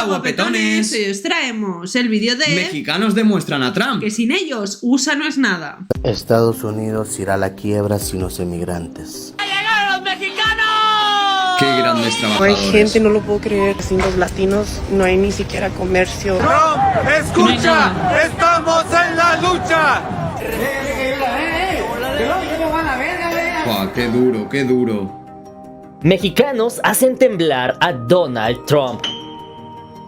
guapetones! Hoy os traemos el vídeo de... Mexicanos demuestran a Trump que sin ellos USA no es nada. Estados Unidos irá a la quiebra sin los emigrantes. ¡Llegaron los mexicanos! ¡Qué grandes No trabajadores! hay gente, no lo puedo creer. Sin los latinos no hay ni siquiera comercio. Trump, escucha, estamos en la lucha. ¡Buah, qué duro, qué duro! Mexicanos hacen temblar a Donald Trump.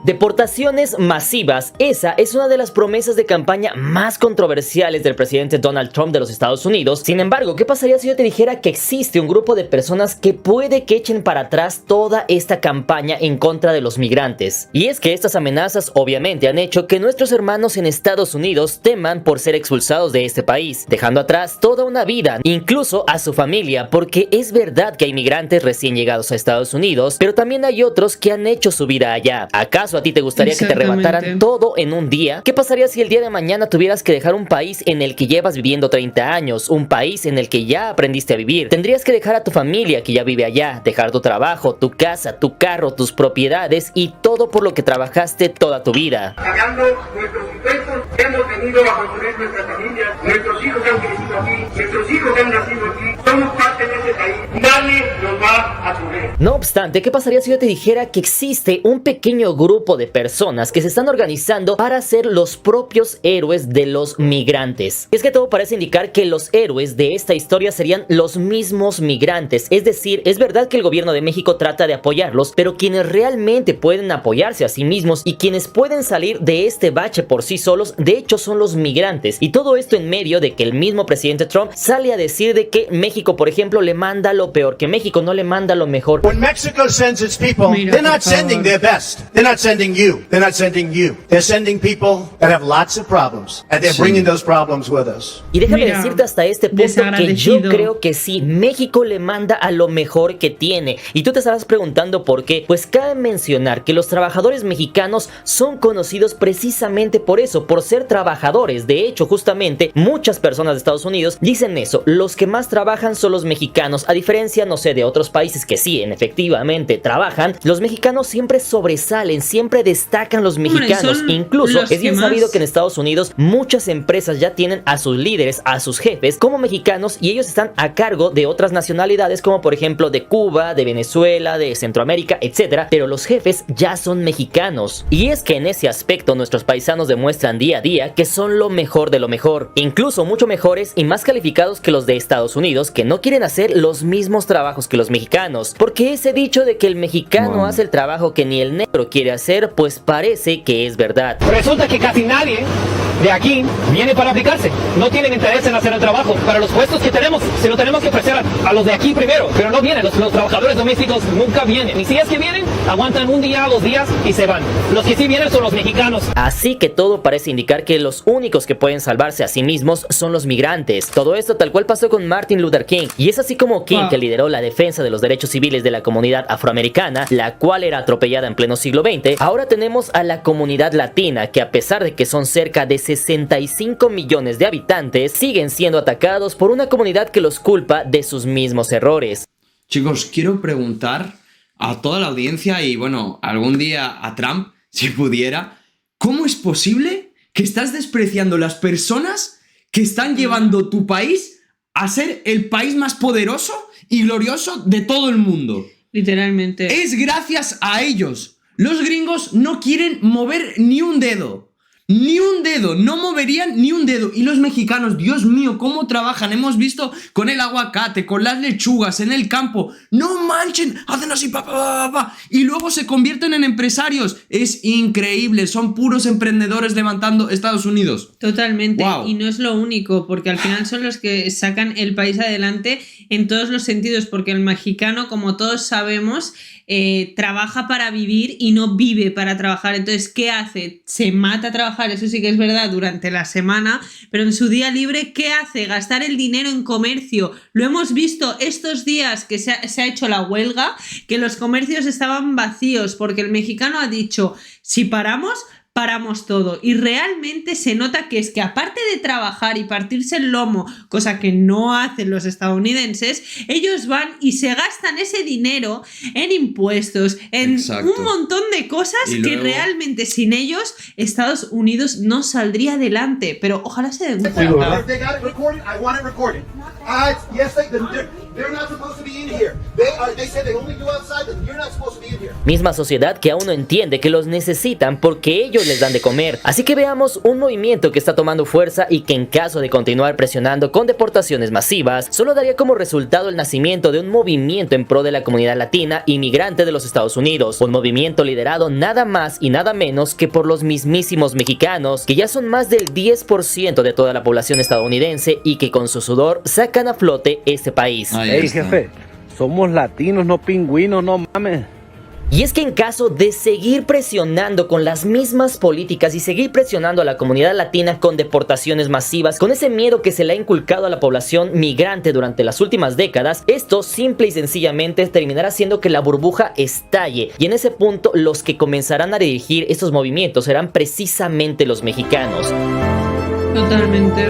Deportaciones masivas, esa es una de las promesas de campaña más controversiales del presidente Donald Trump de los Estados Unidos. Sin embargo, ¿qué pasaría si yo te dijera que existe un grupo de personas que puede que echen para atrás toda esta campaña en contra de los migrantes? Y es que estas amenazas obviamente han hecho que nuestros hermanos en Estados Unidos teman por ser expulsados de este país, dejando atrás toda una vida, incluso a su familia, porque es verdad que hay migrantes recién llegados a Estados Unidos, pero también hay otros que han hecho su vida allá. ¿Acaso a ti te gustaría que te arrebataran todo en un día? ¿Qué pasaría si el día de mañana tuvieras que dejar un país en el que llevas viviendo 30 años, un país en el que ya aprendiste a vivir? Tendrías que dejar a tu familia que ya vive allá, dejar tu trabajo, tu casa, tu carro, tus propiedades y todo por lo que trabajaste toda tu vida. Pagando nuestros impuestos, hemos venido a construir nuestras familias, nuestros hijos han crecido aquí, nuestros hijos han nacido aquí, somos parte de ese país, nadie nos va a correr. No obstante, ¿qué pasaría si yo te dijera que existe un pequeño grupo de personas que se están organizando para ser los propios héroes de los migrantes? Es que todo parece indicar que los héroes de esta historia serían los mismos migrantes, es decir, es verdad que el gobierno de México trata de apoyarlos, pero quienes realmente pueden apoyarse a sí mismos y quienes pueden salir de este bache por sí solos, de hecho son los migrantes. Y todo esto en medio de que el mismo presidente Trump sale a decir de que México, por ejemplo, le manda lo peor, que México no le manda lo mejor. When Mexico sends its people, they're not sending their best. They're not sending you. They're not sending you. They're sending people that have lots of problems, and they're bringing those problems with us. Y déjame decirte hasta este punto que yo creo que sí, México le manda a lo mejor que tiene. Y tú te estarás preguntando por qué. Pues cabe mencionar que los trabajadores mexicanos son conocidos precisamente por eso, por ser trabajadores. De hecho, justamente, muchas personas de Estados Unidos dicen eso. Los que más trabajan son los mexicanos. A diferencia, no sé, de otros países que sí, efectivamente trabajan, los mexicanos siempre sobresalen, siempre destacan los mexicanos. Incluso es bien sabido que en Estados Unidos muchas empresas ya tienen a sus líderes, a sus jefes como mexicanos, y ellos están a cargo de otras nacionalidades como por ejemplo de Cuba, de Venezuela, de Centroamérica, etcétera, pero los jefes ya son mexicanos. Y es que en ese aspecto nuestros paisanos demuestran día a día que son lo mejor de lo mejor, incluso mucho mejores y más calificados que los de Estados Unidos, que no quieren hacer los mismos trabajos que los mexicanos, porque ese dicho de que el mexicano hace el trabajo que ni el negro quiere hacer, pues parece que es verdad. Resulta que casi nadie de aquí viene para aplicarse. No tienen interés en hacer el trabajo. Para los puestos que tenemos, se lo tenemos que ofrecer a los de aquí primero. Pero no vienen, los trabajadores domésticos nunca vienen. Y si es que vienen, aguantan un día, 2 días y se van. Los que sí vienen son los mexicanos. Así que todo parece indicar que los únicos que pueden salvarse a sí mismos son los migrantes. Todo esto tal cual pasó con Martin Luther King. Y es así como King, que lideró la defensa de los derechos civiles de la comunidad afroamericana, la cual era atropellada en pleno siglo XX, ahora tenemos a la comunidad latina, que a pesar de que son cerca de 65 millones de habitantes, siguen siendo atacados por una comunidad que los culpa de sus mismos errores. Chicos, quiero preguntar a toda la audiencia y bueno, algún día a Trump, si pudiera, ¿cómo es posible que estás despreciando las personas que están llevando tu país a ser el país más poderoso y glorioso de todo el mundo? Literalmente. Es gracias a ellos. Los gringos no quieren mover ni un dedo. Ni un dedo, no moverían ni un dedo. Y los mexicanos, Dios mío, cómo trabajan. Hemos visto con el aguacate, con las lechugas, en el campo. No manchen, hacen así, y luego se convierten en empresarios. Es increíble, son puros emprendedores levantando Estados Unidos. Totalmente, Wow. Y no es lo único, porque al final son los que sacan el país adelante en todos los sentidos, porque el mexicano, como todos sabemos, trabaja para vivir y no vive para trabajar. Entonces, ¿qué hace? Se mata a trabajar, eso sí que es verdad, durante la semana, pero en su día libre, ¿qué hace? Gastar el dinero en comercio. Lo hemos visto estos días que se ha hecho la huelga, que los comercios estaban vacíos, porque el mexicano ha dicho, si paramos, paramos todo. Y realmente se nota que es que aparte de trabajar y partirse el lomo, cosa que no hacen los estadounidenses, ellos van y se gastan ese dinero en impuestos, en un montón de cosas que realmente sin ellos Estados Unidos no saldría adelante. Pero ojalá se den cuenta. Misma sociedad que aún no entiende que los necesitan porque ellos les dan de comer. Así que veamos un movimiento que está tomando fuerza y que en caso de continuar presionando con deportaciones masivas, solo daría como resultado el nacimiento de un movimiento en pro de la comunidad latina inmigrante de los Estados Unidos. Un movimiento liderado nada más y nada menos que por los mismísimos mexicanos, que ya son más del 10% de toda la población estadounidense y que con su sudor sacan a flote este país. Hey, jefe, somos latinos, no pingüinos, no mames. Y es que en caso de seguir presionando con las mismas políticas y seguir presionando a la comunidad latina con deportaciones masivas, con ese miedo que se le ha inculcado a la población migrante durante las últimas décadas, esto simple y sencillamente terminará haciendo que la burbuja estalle. Y en ese punto los que comenzarán a dirigir estos movimientos serán precisamente los mexicanos. Totalmente.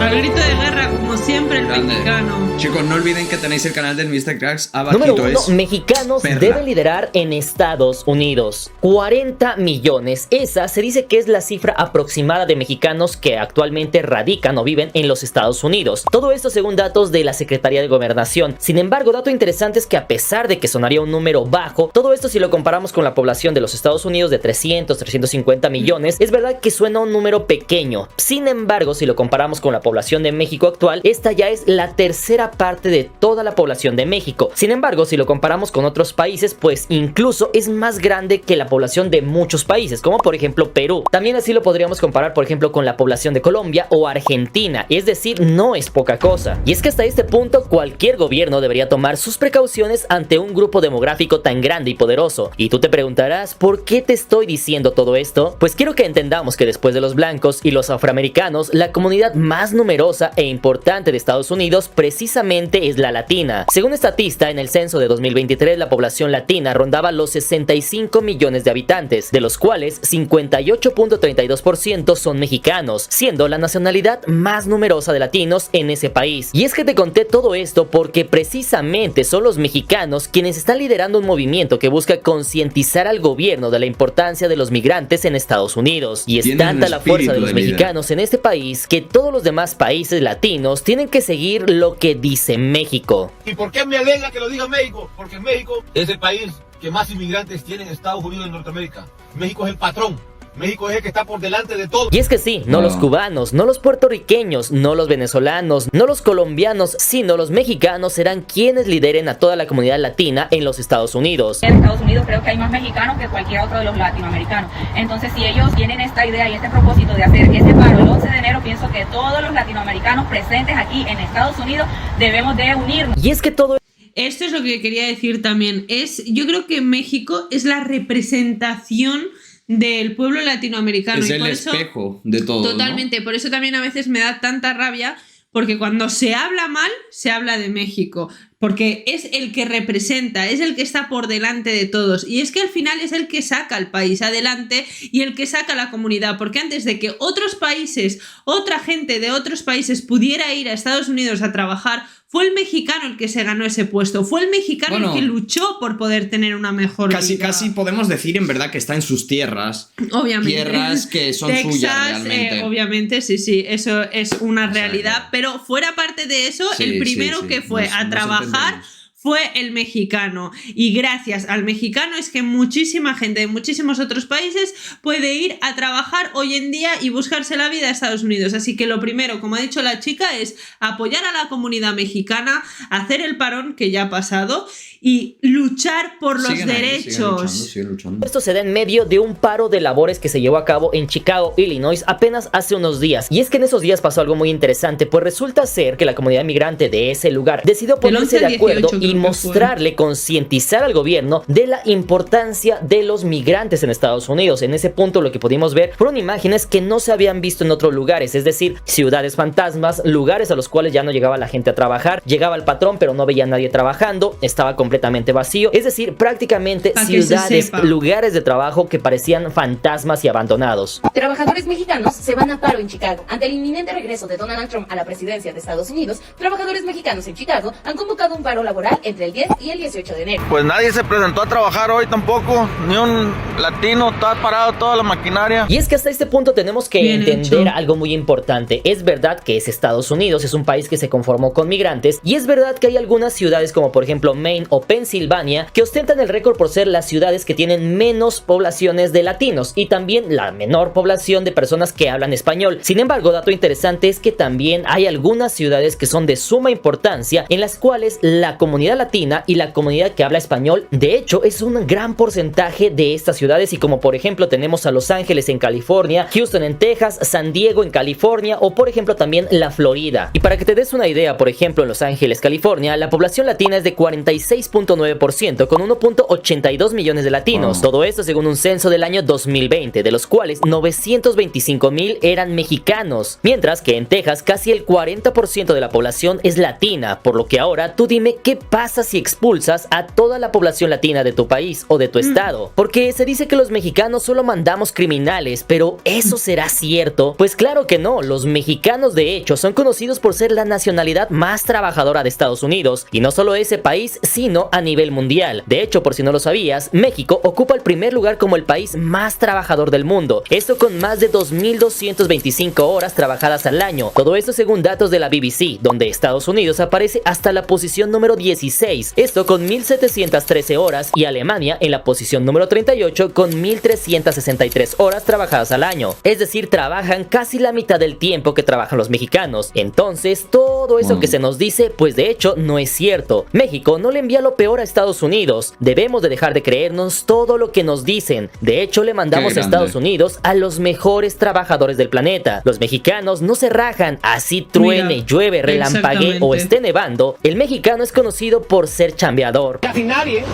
Al grito de guerra, como siempre, el mexicano. Chicos, no olviden que tenéis el canal del Mr. Cracks abajito. Número 1, mexicanos deben liderar en Estados Unidos. 40 millones. Esa se dice que es la cifra aproximada de mexicanos que actualmente radican o viven en los Estados Unidos. Todo esto según datos de la Secretaría de Gobernación. Sin embargo, dato interesante es que a pesar de que sonaría un número bajo, todo esto si lo comparamos con la población de los Estados Unidos de 350 millones, es verdad que suena un número pequeño. Sin embargo, si lo comparamos con la población de México actual, esta ya es la tercera parte de toda la población de México. Sin embargo, si lo comparamos con otros países, pues incluso es más grande que la población de muchos países, como por ejemplo Perú. También así lo podríamos comparar, por ejemplo, con la población de Colombia o Argentina, es decir, no es poca cosa. Y es que hasta este punto cualquier gobierno debería tomar sus precauciones ante un grupo demográfico tan grande y poderoso. Y tú te preguntarás, ¿por qué te estoy diciendo todo esto? Pues quiero que entendamos que después de los blancos y los afroamericanos, la comunidad más numerosa e importante de Estados Unidos precisamente es la latina. Según Statista, en el censo de 2023 la población latina rondaba los 65 millones de habitantes, de los cuales 58.32% son mexicanos, siendo la nacionalidad más numerosa de latinos en ese país. Y es que te conté todo esto porque precisamente son los mexicanos quienes están liderando un movimiento que busca concientizar al gobierno de la importancia de los migrantes en Estados Unidos. Y es tanta la fuerza de los mexicanos en este país que todos los demás países latinos tienen que seguir lo que dice México. ¿Y por qué me alegra que lo diga México? Porque México es el país que más inmigrantes tiene en Estados Unidos y en Norteamérica. México es el patrón. México es el que está por delante de todo. Y es que sí, no los cubanos, no los puertorriqueños, no los venezolanos, no los colombianos, sino los mexicanos serán quienes lideren a toda la comunidad latina en los Estados Unidos. En Estados Unidos creo que hay más mexicanos que cualquier otro de los latinoamericanos. Entonces, si ellos tienen esta idea y este propósito de hacer este paro el 11 de enero, pienso que todos los latinoamericanos presentes aquí en Estados Unidos debemos de unirnos. Y es que todo esto es lo que quería decir también. Yo creo que México es la representación del pueblo latinoamericano. Es y el por espejo de todo. Totalmente, ¿no? Por eso también a veces me da tanta rabia, porque cuando se habla mal, se habla de México, porque es el que representa, es el que está por delante de todos, y es que al final es el que saca al país adelante y el que saca a la comunidad, porque antes de que otros países, otra gente de otros países pudiera ir a Estados Unidos a trabajar, fue el mexicano el que se ganó ese puesto, fue el mexicano el que luchó por poder tener una mejor vida. Casi podemos decir en verdad que está en sus tierras. Obviamente. Tierras que son Texas, suyas realmente. Obviamente, sí, eso es una realidad, pero fuera parte de eso, el primero que fue a trabajar fue el mexicano, y gracias al mexicano es que muchísima gente de muchísimos otros países puede ir a trabajar hoy en día y buscarse la vida a Estados Unidos. Así que lo primero, como ha dicho la chica, es apoyar a la comunidad mexicana, hacer el parón que ya ha pasado y luchar por los derechos. Siguen luchando. Esto se da en medio de un paro de labores que se llevó a cabo en Chicago, Illinois, apenas hace unos días. Y es que en esos días pasó algo muy interesante, pues resulta ser que la comunidad migrante de ese lugar decidió ponerse de acuerdo y mostrarle, concientizar al gobierno de la importancia de los migrantes en Estados Unidos. En ese punto lo que pudimos ver fueron imágenes que no se habían visto en otros lugares, es decir, ciudades fantasmas, lugares a los cuales ya no llegaba la gente a trabajar, llegaba el patrón pero no veía a nadie trabajando, estaba completamente vacío, es decir, prácticamente ciudades, lugares de trabajo que parecían fantasmas y abandonados. Trabajadores mexicanos se van a paro en Chicago. Ante el inminente regreso de Donald Trump a la presidencia de Estados Unidos, trabajadores mexicanos en Chicago han convocado un paro laboral entre el 10 y el 18 de enero. Pues nadie se presentó a trabajar hoy tampoco, ni un latino, está parado toda la maquinaria. Y es que hasta este punto tenemos que entender algo muy importante. Es verdad que es Estados Unidos, es un país que se conformó con migrantes, y es verdad que hay algunas ciudades como por ejemplo Maine o Pensilvania que ostentan el récord por ser las ciudades que tienen menos poblaciones de latinos y también la menor población de personas que hablan español. Sin embargo, dato interesante es que también hay algunas ciudades que son de suma importancia en las cuales la comunidad latina y la comunidad que habla español de hecho es un gran porcentaje de estas ciudades, y como por ejemplo tenemos a Los Ángeles en California, Houston en Texas, San Diego en California o por ejemplo también la Florida. Y para que te des una idea, por ejemplo en Los Ángeles, California, la población latina es de 46.9% con 1.82 millones de latinos. Todo esto según un censo del año 2020, de los cuales 925,000 eran mexicanos, mientras que en Texas casi el 40% de la población es latina, por lo que ahora tú dime qué pasa si expulsas a toda la población latina de tu país o de tu estado, porque se dice que los mexicanos solo mandamos criminales, pero ¿eso será cierto? Pues claro que no, los mexicanos de hecho son conocidos por ser la nacionalidad más trabajadora de Estados Unidos, y no solo ese país, sino a nivel mundial. De hecho, por si no lo sabías, México ocupa el primer lugar como el país más trabajador del mundo, esto con más de 2.225 horas trabajadas al año, todo esto según datos de la BBC, donde Estados Unidos aparece hasta la posición número 16, esto con 1.713 horas, y Alemania en la posición número 38 con 1.363 horas trabajadas al año, es decir, trabajan casi la mitad del tiempo que trabajan los mexicanos. Entonces, todo eso que se nos dice, pues de hecho no es cierto. México no le envía lo peor a Estados Unidos, debemos de dejar de creernos todo lo que nos dicen. De hecho, le mandamos a Estados Unidos a los mejores trabajadores del planeta. Los mexicanos no se rajan, así truene, llueve, relampaguee o esté nevando, el mexicano es conocido por ser chambeador. Casi nadie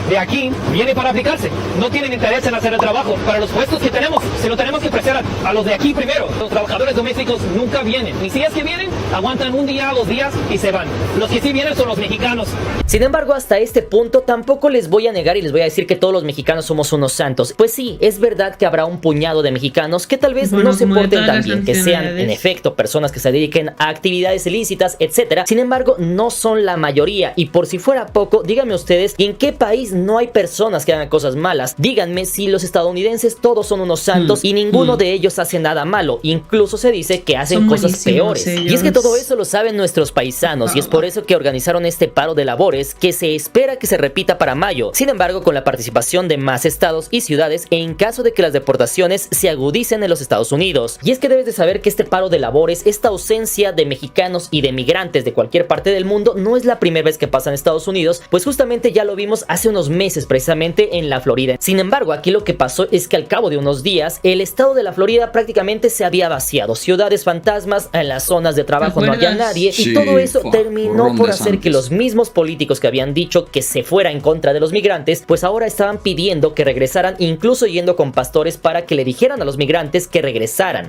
de aquí viene para aplicarse, no tienen interés en hacer el trabajo. Para los puestos que tenemos, se lo tenemos que ofrecer a los de aquí primero. Los trabajadores domésticos nunca vienen, y si es que vienen, aguantan un día, 2 días y se van. Los que sí vienen son los mexicanos. Sin embargo, hasta este punto tampoco les voy a negar y les voy a decir que todos los mexicanos somos unos santos. Pues sí, es verdad que habrá un puñado de mexicanos que tal vez no se porten tan bien, que sean en efecto personas que se dediquen a actividades ilícitas, etcétera. Sin embargo, no son la mayoría, y por si fuera poco, díganme ustedes, ¿en qué país no hay personas que hagan cosas malas? Díganme si los estadounidenses todos son unos santos y ninguno de ellos hace nada malo, incluso se dice que hacen cosas peores. Y es que todo eso lo saben nuestros paisanos, y es por eso que organizaron este paro de labores que se espera que se repita para mayo. Sin embargo, con la participación de más estados y ciudades en caso de que las deportaciones se agudicen en los Estados Unidos. Y es que debes de saber que este paro de labores, esta ausencia de mexicanos y de migrantes de cualquier parte del mundo, no es la primera vez que pasa en Estados Unidos, pues justamente ya lo vimos hace unos meses precisamente en la Florida. Sin embargo, aquí lo que pasó es que al cabo de unos días el estado de la Florida prácticamente se había vaciado, ciudades fantasmas, en las zonas de trabajo no había nadie, y todo eso terminó por hacer que los mismos políticos que habían dicho que se fuera en contra de los migrantes, pues ahora estaban pidiendo que regresaran, incluso yendo con pastores para que le dijeran a los migrantes que regresaran.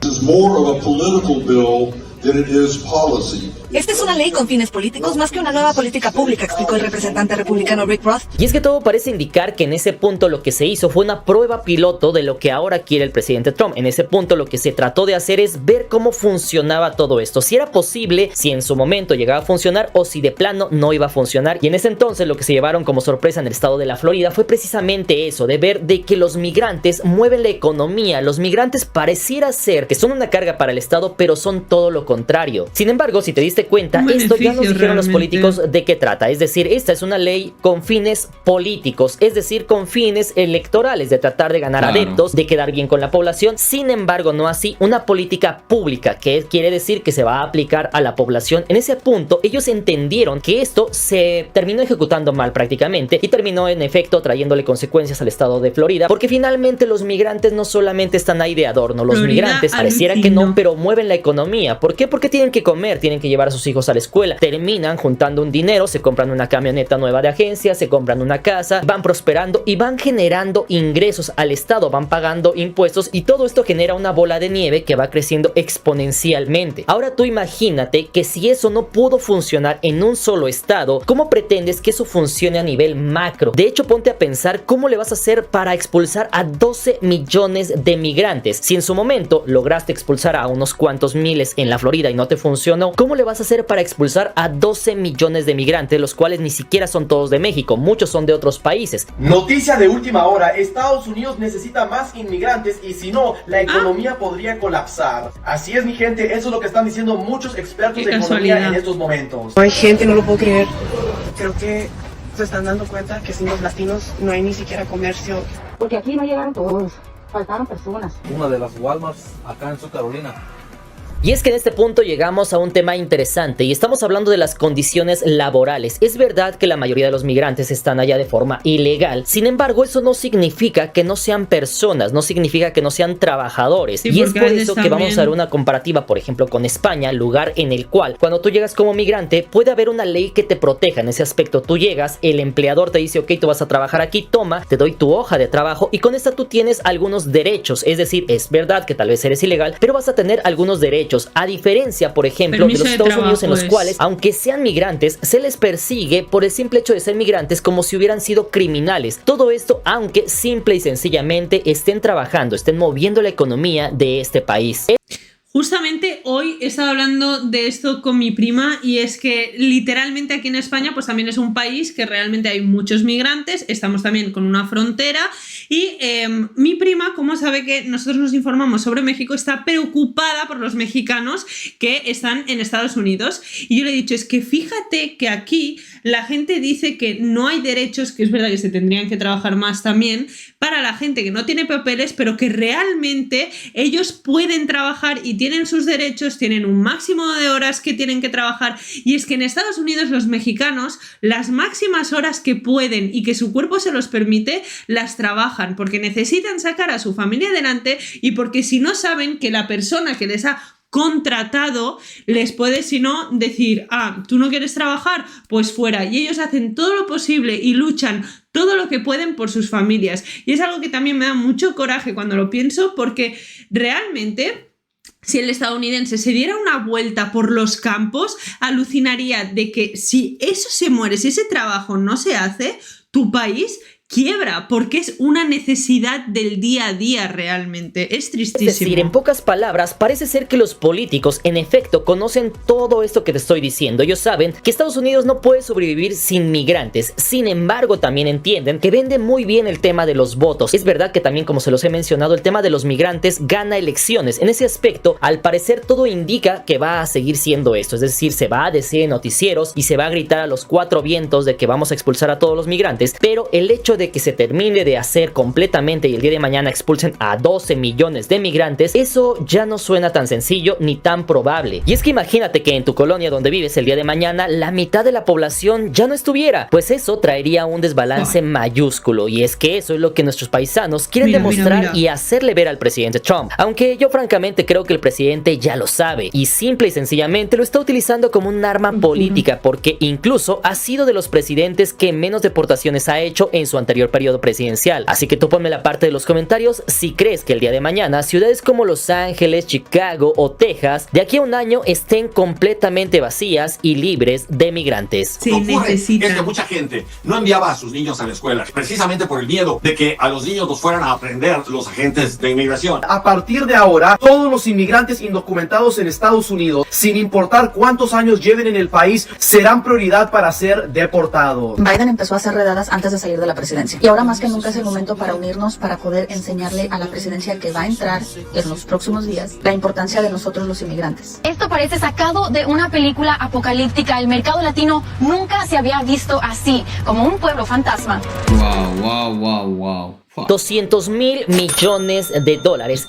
Esta es una ley con fines políticos más que una nueva política pública, explicó el representante republicano Rick Roth. Y es que todo parece indicar que en ese punto lo que se hizo fue una prueba piloto de lo que ahora quiere el presidente Trump. En ese punto lo que se trató de hacer es ver cómo funcionaba todo esto, si era posible, si en su momento llegaba a funcionar o si de plano no iba a funcionar. Y en ese entonces lo que se llevaron como sorpresa en el estado de la Florida fue precisamente eso, de ver de que los migrantes mueven la economía. Los migrantes pareciera ser que son una carga para el estado, pero son todo lo contrario. Sin embargo, si te diste cuenta, esto ya nos dijeron los políticos de qué trata. Es decir, esta es una ley con fines políticos, es decir, con fines electorales, de tratar de ganar adeptos, de quedar bien con la población. Sin embargo, no así una política pública, que quiere decir que se va a aplicar a la población. En ese punto, ellos entendieron que esto se terminó ejecutando mal prácticamente y terminó en efecto trayéndole consecuencias al estado de Florida, porque finalmente los migrantes no solamente están ahí de adorno, los migrantes pareciera que no, pero mueven la economía, porque ¿Por qué? Porque tienen que comer, tienen que llevar a sus hijos a la escuela. Terminan juntando un dinero, se compran una camioneta nueva de agencia, se compran una casa, van prosperando y van generando ingresos al Estado, van pagando impuestos y todo esto genera una bola de nieve que va creciendo exponencialmente. Ahora tú imagínate que si eso no pudo funcionar en un solo estado, ¿cómo pretendes que eso funcione a nivel macro? De hecho, ponte a pensar cómo le vas a hacer para expulsar a 12 millones de migrantes. Si en su momento lograste expulsar a unos cuantos miles en la Florida y no te funcionó, ¿cómo le vas a hacer para expulsar a 12 millones de migrantes, los cuales ni siquiera son todos de México, muchos son de otros países? Noticia de última hora: Estados Unidos necesita más inmigrantes y si no, la economía podría colapsar. Así es, mi gente, eso es lo que están diciendo muchos expertos de economía en estos momentos. No hay gente, no lo puedo creer. Creo que se están dando cuenta que sin los latinos no hay ni siquiera comercio. Porque aquí no llegaron todos, faltaron personas. Una de las Walmarts acá en Sur Carolina. Y es que en este punto llegamos a un tema interesante y estamos hablando de las condiciones laborales. Es verdad que la mayoría de los migrantes están allá de forma ilegal, sin embargo eso no significa que no sean personas, no significa que no sean trabajadores. Sí, y es por eso que vamos a hacer una comparativa, por ejemplo, con España, lugar en el cual cuando tú llegas como migrante puede haber una ley que te proteja en ese aspecto. Tú llegas, el empleador te dice, ok, tú vas a trabajar aquí, toma, te doy tu hoja de trabajo y con esta tú tienes algunos derechos. Es decir, es verdad que tal vez eres ilegal, pero vas a tener algunos derechos. A diferencia, por ejemplo, de los Estados Unidos, en los cuales, aunque sean migrantes, se les persigue por el simple hecho de ser migrantes como si hubieran sido criminales. Todo esto, aunque simple y sencillamente estén trabajando, estén moviendo la economía de este país. Justamente hoy he estado hablando de esto con mi prima y es que literalmente aquí en España pues también es un país que realmente hay muchos migrantes, estamos también con una frontera y mi prima, como sabe que nosotros nos informamos sobre México, está preocupada por los mexicanos que están en Estados Unidos y yo le he dicho, es que fíjate que aquí la gente dice que no hay derechos, que es verdad que se tendrían que trabajar más también para la gente que no tiene papeles, pero que realmente ellos pueden trabajar y tienen sus derechos, tienen un máximo de horas que tienen que trabajar y es que en Estados Unidos los mexicanos las máximas horas que pueden y que su cuerpo se los permite las trabajan porque necesitan sacar a su familia adelante y porque si no saben que la persona que les ha contratado les puede, si no, decir, ah, tú no quieres trabajar, pues fuera. Y ellos hacen todo lo posible y luchan todo lo que pueden por sus familias. Y es algo que también me da mucho coraje cuando lo pienso porque realmente si el estadounidense se diera una vuelta por los campos, alucinaría de que si eso se muere, si ese trabajo no se hace, tu país quiebra, porque es una necesidad del día a día realmente. Es tristísimo. Es decir, en pocas palabras, parece ser que los políticos en efecto conocen todo esto que te estoy diciendo. Ellos saben que Estados Unidos no puede sobrevivir sin migrantes. Sin embargo, también entienden que vende muy bien el tema de los votos. Es verdad que también, como se los he mencionado, el tema de los migrantes gana elecciones. En ese aspecto, al parecer todo indica que va a seguir siendo esto. Es decir, se va a decir en noticieros y se va a gritar a los cuatro vientos de que vamos a expulsar a todos los migrantes, pero el hecho de que se termine de hacer completamente y el día de mañana expulsen a 12 millones de migrantes, eso ya no suena tan sencillo ni tan probable. Y es que imagínate que en tu colonia donde vives el día de mañana la mitad de la población ya no estuviera, pues eso traería un desbalance mayúsculo y es que eso es lo que nuestros paisanos quieren demostrar y hacerle ver al presidente Trump, aunque yo francamente creo que el presidente ya lo sabe y simple y sencillamente lo está utilizando como un arma política porque incluso ha sido de los presidentes que menos deportaciones ha hecho en su anterior periodo presidencial. Así que tú ponme la parte de los comentarios si crees que el día de mañana ciudades como Los Ángeles, Chicago o Texas de aquí a un año estén completamente vacías y libres de migrantes. Lo que ocurre es que mucha gente no enviaba a sus niños a la escuela precisamente por el miedo de que a los niños los fueran a aprender los agentes de inmigración. A partir de ahora, todos los inmigrantes indocumentados en Estados Unidos, sin importar cuántos años lleven en el país, serán prioridad para ser deportados. Biden empezó a hacer redadas antes de salir de la presidencia. Y ahora más que nunca es el momento para unirnos, para poder enseñarle a la presidencia que va a entrar en los próximos días la importancia de nosotros los inmigrantes. Esto parece sacado de una película apocalíptica. El mercado latino nunca se había visto así, como un pueblo fantasma. Wow. $200,000 millones.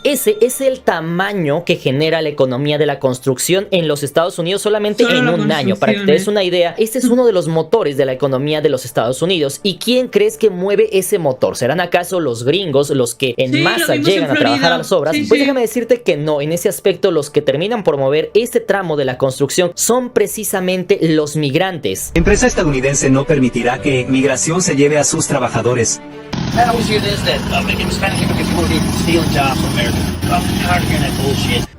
Ese es el tamaño que genera la economía de la construcción en los Estados Unidos solamente en un año. Para que te des una idea, este es uno de los motores de la economía de los Estados Unidos. ¿Y quién crees que mueve ese motor? ¿Serán acaso los gringos los que en masa llegan a trabajar a las obras? Pues déjame decirte que no. En ese aspecto, los que terminan por mover este tramo de la construcción son precisamente los migrantes. La empresa estadounidense no permitirá que migración se lleve a sus trabajadores.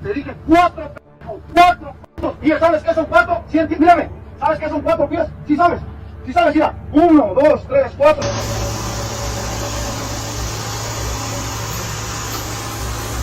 Te dije 4 ¿Y sabes qué son 4? Sí, mírame. ¿Sabes qué son 4 pies? Sí sabes. Sí sabes, mira. 1, 2, 3, 4.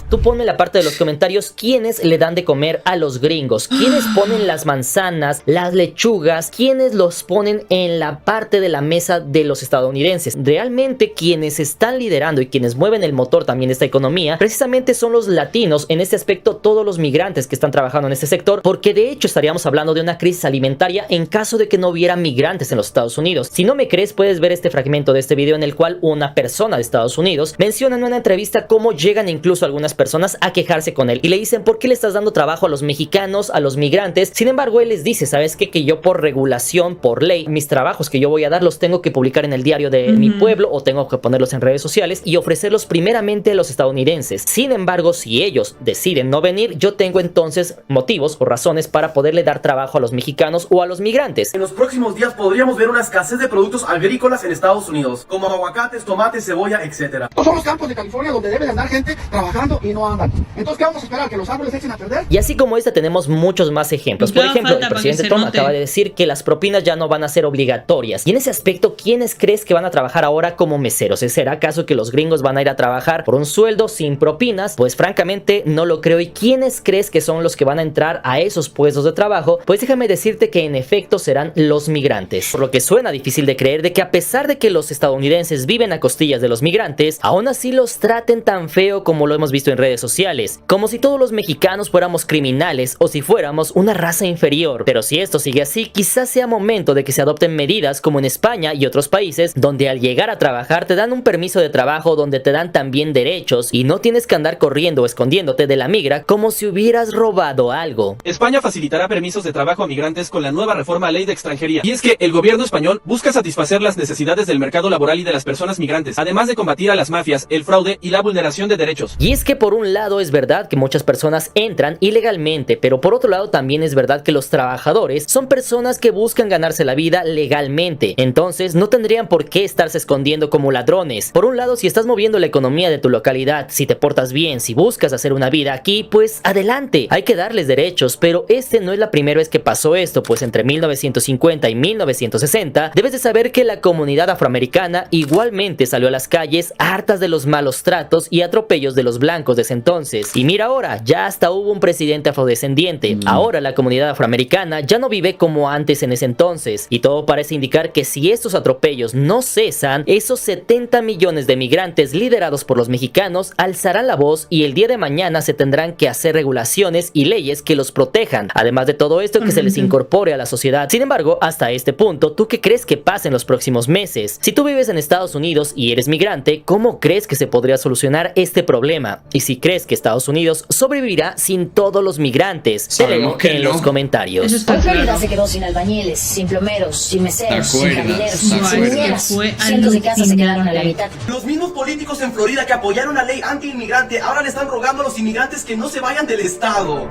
Tú ponme en la parte de los comentarios quiénes le dan de comer a los gringos, quiénes ponen las manzanas, las lechugas, quiénes los ponen en la parte de la mesa de los estadounidenses. Realmente quienes están liderando y quienes mueven el motor también de esta economía precisamente son los latinos, en este aspecto todos los migrantes que están trabajando en este sector, porque de hecho estaríamos hablando de una crisis alimentaria en caso de que no hubiera migrantes en los Estados Unidos. Si no me crees, puedes ver este fragmento de este video en el cual una persona de Estados Unidos menciona en una entrevista cómo llegan incluso algunas personas a quejarse con él y le dicen: ¿por qué le estás dando trabajo a los mexicanos, a los migrantes? Sin embargo, él les dice: ¿sabes qué? Que yo por regulación, por ley, mis trabajos que yo voy a dar los tengo que publicar en el diario de mi pueblo o tengo que ponerlos en redes sociales y ofrecerlos primeramente a los estadounidenses. Sin embargo, si ellos deciden no venir, yo tengo entonces motivos o razones para poderle dar trabajo a los mexicanos o a los migrantes. En los próximos días podríamos ver una escasez de productos agrícolas en Estados Unidos, como aguacates, tomates, cebolla, etc. Son los campos de California donde debe de andar gente trabajando y no andan. Entonces, ¿qué vamos a esperar? ¿Que los árboles se echen a perder? Y así como esta tenemos muchos más ejemplos. Por ejemplo, el presidente Trump acaba de decir que las propinas ya no van a ser obligatorias. Y en ese aspecto, ¿quiénes crees que van a trabajar ahora como meseros? ¿Será acaso que los gringos van a ir a trabajar por un sueldo sin propinas? Pues francamente no lo creo. ¿Y quiénes crees que son los que van a entrar a esos puestos de trabajo? Pues déjame decirte que en efecto serán los migrantes. Por lo que suena difícil de creer de que a pesar de que los estadounidenses viven a costillas de los migrantes, aún así los traten tan feo como lo hemos visto en redes sociales, como si todos los mexicanos fuéramos criminales o si fuéramos una raza inferior. Pero si esto sigue así, quizás sea momento de que se adopten medidas como en España y otros países, donde al llegar a trabajar te dan un permiso de trabajo, donde te dan también derechos y no tienes que andar corriendo o escondiéndote de la migra como si hubieras robado algo. España facilitará permisos de trabajo a migrantes con la nueva reforma a ley de extranjería. Y es que el gobierno español busca satisfacer las necesidades del mercado laboral y de las personas migrantes, además de combatir a las mafias, el fraude y la vulneración de derechos. Y es que por un lado es verdad que muchas personas entran ilegalmente, pero por otro lado también es verdad que los trabajadores son personas que buscan ganarse la vida legalmente. Entonces no tendrían por qué estarse escondiendo como ladrones. Por un lado, si estás moviendo la economía de tu localidad, si te portas bien, si buscas hacer una vida aquí, pues adelante, hay que darles derechos. Pero no es la primera vez que pasó esto, pues entre 1950 y 1960 debes de saber que la comunidad afroamericana igualmente salió a las calles hartas de los malos tratos y atropellos de los blancos de ese entonces. Y mira ahora, ya hasta hubo un presidente afrodescendiente. Ahora la comunidad afroamericana ya no vive como antes en ese entonces, y todo parece indicar que si estos atropellos no cesan, esos 70 millones de migrantes liderados por los mexicanos alzarán la voz y el día de mañana se tendrán que hacer regulaciones y leyes que los protejan. Además de todo esto, que se les incorpore a la sociedad. Sin embargo, hasta este punto, ¿tú qué crees que pase en los próximos meses? Si tú vives en Estados Unidos y eres migrante, ¿cómo crees que se podría solucionar este problema? Y si crees que Estados Unidos sobrevivirá sin todos los migrantes, te leo en los comentarios. Hoy Florida se quedó sin albañiles, sin plomeros, sin meseros, sin jardineros, sin niñeras. Cientos de casas se quedaron a la mitad. Los mismos políticos en Florida que apoyaron la ley anti-inmigrante ahora le están rogando a los inmigrantes que no se vayan del estado.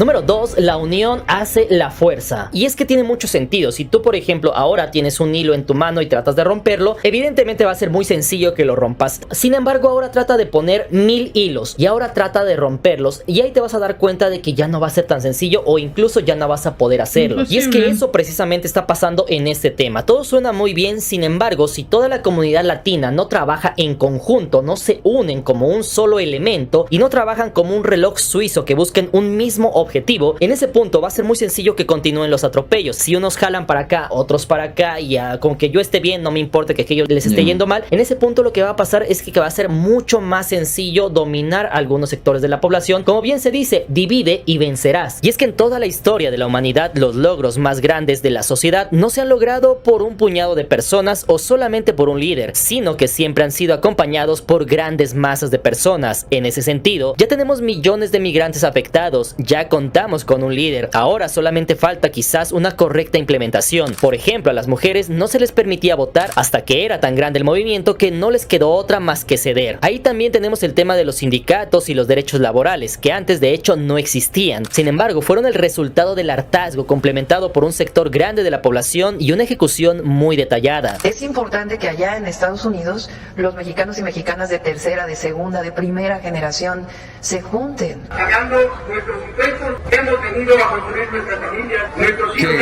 Número 2, la unión hace la fuerza. Y es que tiene mucho sentido. Si tú, por ejemplo, ahora tienes un hilo en tu mano y tratas de romperlo, evidentemente va a ser muy sencillo que lo rompas. Sin embargo, ahora trata de poner 1000 hilos y ahora trata de romperlos, y ahí te vas a dar cuenta de que ya no va a ser tan sencillo, o incluso ya no vas a poder hacerlo. Y es que eso precisamente está pasando en este tema. Todo suena muy bien, sin embargo, si toda la comunidad latina no trabaja en conjunto, no se unen como un solo elemento y no trabajan como un reloj suizo que busquen un mismo objetivo, objetivo, en ese punto va a ser muy sencillo que continúen los atropellos. Si unos jalan para acá, otros para acá, y con que yo esté bien, no me importa que aquellos les esté yendo mal, en ese punto lo que va a pasar es que va a ser mucho más sencillo dominar algunos sectores de la población. Como bien se dice, divide y vencerás. Y es que en toda la historia de la humanidad, los logros más grandes de la sociedad no se han logrado por un puñado de personas o solamente por un líder, sino que siempre han sido acompañados por grandes masas de personas. En ese sentido, ya tenemos millones de migrantes afectados, ya contamos con un líder, ahora solamente falta quizás una correcta implementación. Por ejemplo, a las mujeres no se les permitía votar hasta que era tan grande el movimiento que no les quedó otra más que ceder. Ahí también tenemos el tema de los sindicatos y los derechos laborales, que antes de hecho no existían. Sin embargo, fueron el resultado del hartazgo complementado por un sector grande de la población y una ejecución muy detallada. Es importante que allá en Estados Unidos los mexicanos y mexicanas de tercera, de segunda, de primera generación se junten. Pagando nuestros impuestos, hemos venido a construir nuestras familias, nuestros hijos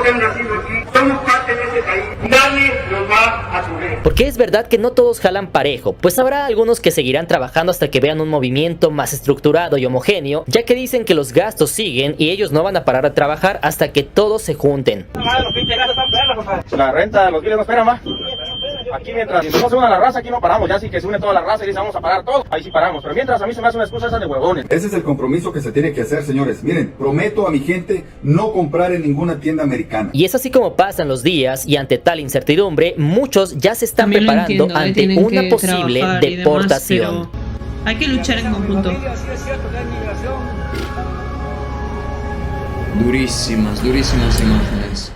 han nacido aquí, somos parte de ese país, nadie nos va a subir. Porque es verdad que no todos jalan parejo, pues habrá algunos que seguirán trabajando hasta que vean un movimiento más estructurado y homogéneo, ya que dicen que los gastos siguen y ellos no van a parar de trabajar hasta que todos se junten. La renta, los biles no esperan más. Aquí mientras no se une la raza, aquí no paramos. Ya sí que se une toda la raza y dice vamos a parar todo, ahí sí paramos. Pero mientras a mí se me hace una excusa esa de huevones. Ese es el compromiso que se tiene que hacer, señores. Miren, prometo a mi gente no comprar en ninguna tienda americana. Y es así como pasan los días y ante tal incertidumbre, muchos ya se están preparando ante una posible deportación. Hay que luchar en conjunto. Durísimas imágenes.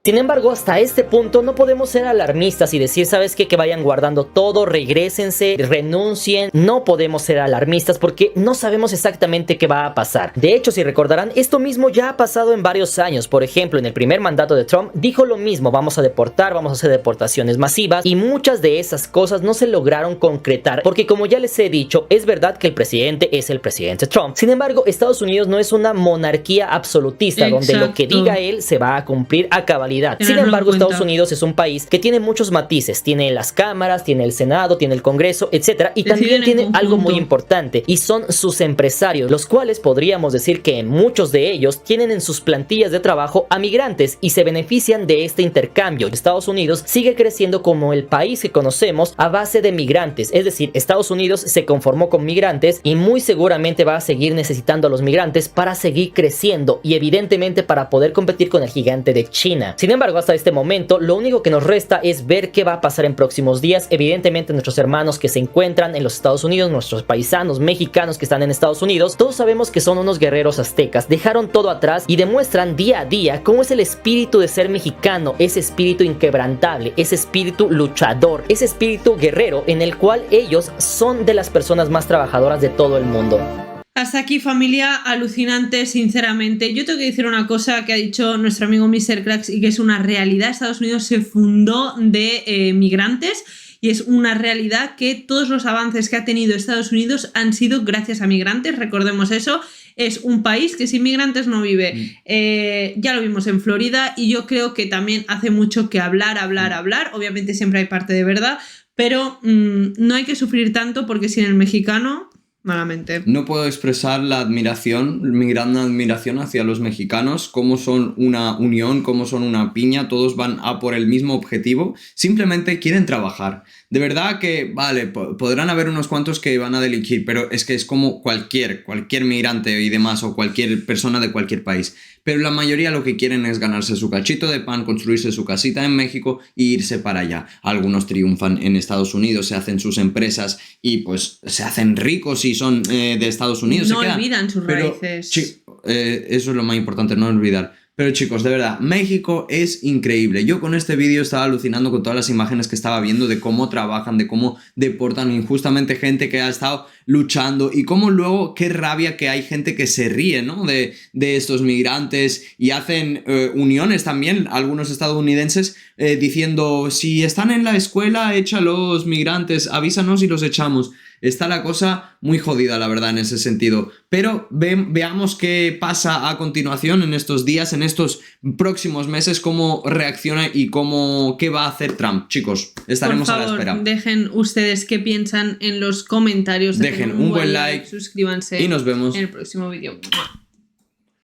Sin embargo, hasta este punto no podemos ser alarmistas y decir, ¿sabes qué? Que vayan guardando todo, regrésense, renuncien. No podemos ser alarmistas porque no sabemos exactamente qué va a pasar. De hecho, si recordarán, esto mismo ya ha pasado en varios años. Por ejemplo, en el primer mandato de Trump dijo lo mismo, vamos a deportar, vamos a hacer deportaciones masivas, y muchas de esas cosas no se lograron concretar porque, como ya les he dicho, es verdad que el presidente es el presidente Trump. Sin embargo, Estados Unidos no es una monarquía absolutista. Exacto. Donde lo que diga él se va a cumplir a cabalidad. Sin embargo, Estados Unidos es un país que tiene muchos matices. Tiene las cámaras, tiene el Senado, tiene el Congreso, etc. Y también tiene algo muy importante, y son sus empresarios, los cuales podríamos decir que muchos de ellos tienen en sus plantillas de trabajo a migrantes y se benefician de este intercambio. Estados Unidos sigue creciendo como el país que conocemos a base de migrantes. Es decir, Estados Unidos se conformó con migrantes y muy seguramente va a seguir necesitando a los migrantes para seguir creciendo y evidentemente para poder competir con el gigante de China. Sin embargo, hasta este momento, lo único que nos resta es ver qué va a pasar en próximos días. Evidentemente, nuestros hermanos que se encuentran en los Estados Unidos, nuestros paisanos mexicanos que están en Estados Unidos, todos sabemos que son unos guerreros aztecas. Dejaron todo atrás y demuestran día a día cómo es el espíritu de ser mexicano, ese espíritu inquebrantable, ese espíritu luchador, ese espíritu guerrero en el cual ellos son de las personas más trabajadoras de todo el mundo. Hasta aquí, familia, alucinante, sinceramente. Yo tengo que decir una cosa que ha dicho nuestro amigo Mr. Cracks y que es una realidad. Estados Unidos se fundó de migrantes y es una realidad que todos los avances que ha tenido Estados Unidos han sido gracias a migrantes. Recordemos eso. Es un país que sin migrantes no vive. Ya lo vimos en Florida y yo creo que también hace mucho que hablar. Obviamente siempre hay parte de verdad, pero no hay que sufrir tanto porque sin el mexicano... malamente. No puedo expresar la admiración, mi gran admiración hacia los mexicanos, cómo son una unión, cómo son una piña, todos van a por el mismo objetivo, simplemente quieren trabajar. De verdad que, vale, podrán haber unos cuantos que van a delinquir, pero es que es como cualquier migrante y demás, o cualquier persona de cualquier país. Pero la mayoría lo que quieren es ganarse su cachito de pan, construirse su casita en México e irse para allá. Algunos triunfan en Estados Unidos, se hacen sus empresas y pues se hacen ricos y son de Estados Unidos. No olvidan sus raíces. Eso es lo más importante, no olvidar. Pero chicos, de verdad, México es increíble. Yo con este vídeo estaba alucinando con todas las imágenes que estaba viendo de cómo trabajan, de cómo deportan injustamente gente que ha estado luchando y cómo luego, qué rabia que hay gente que se ríe, ¿no? de estos migrantes y hacen uniones también, algunos estadounidenses, diciendo, si están en la escuela, échalos migrantes, avísanos y los echamos. está la cosa muy jodida, la verdad, en ese sentido. Pero veamos qué pasa a continuación en estos días, en estos próximos meses, cómo reacciona y qué va a hacer Trump. Chicos, estaremos a la espera. Dejen ustedes qué piensan en los comentarios. Dejen un buen like, suscríbanse y nos vemos en el próximo vídeo.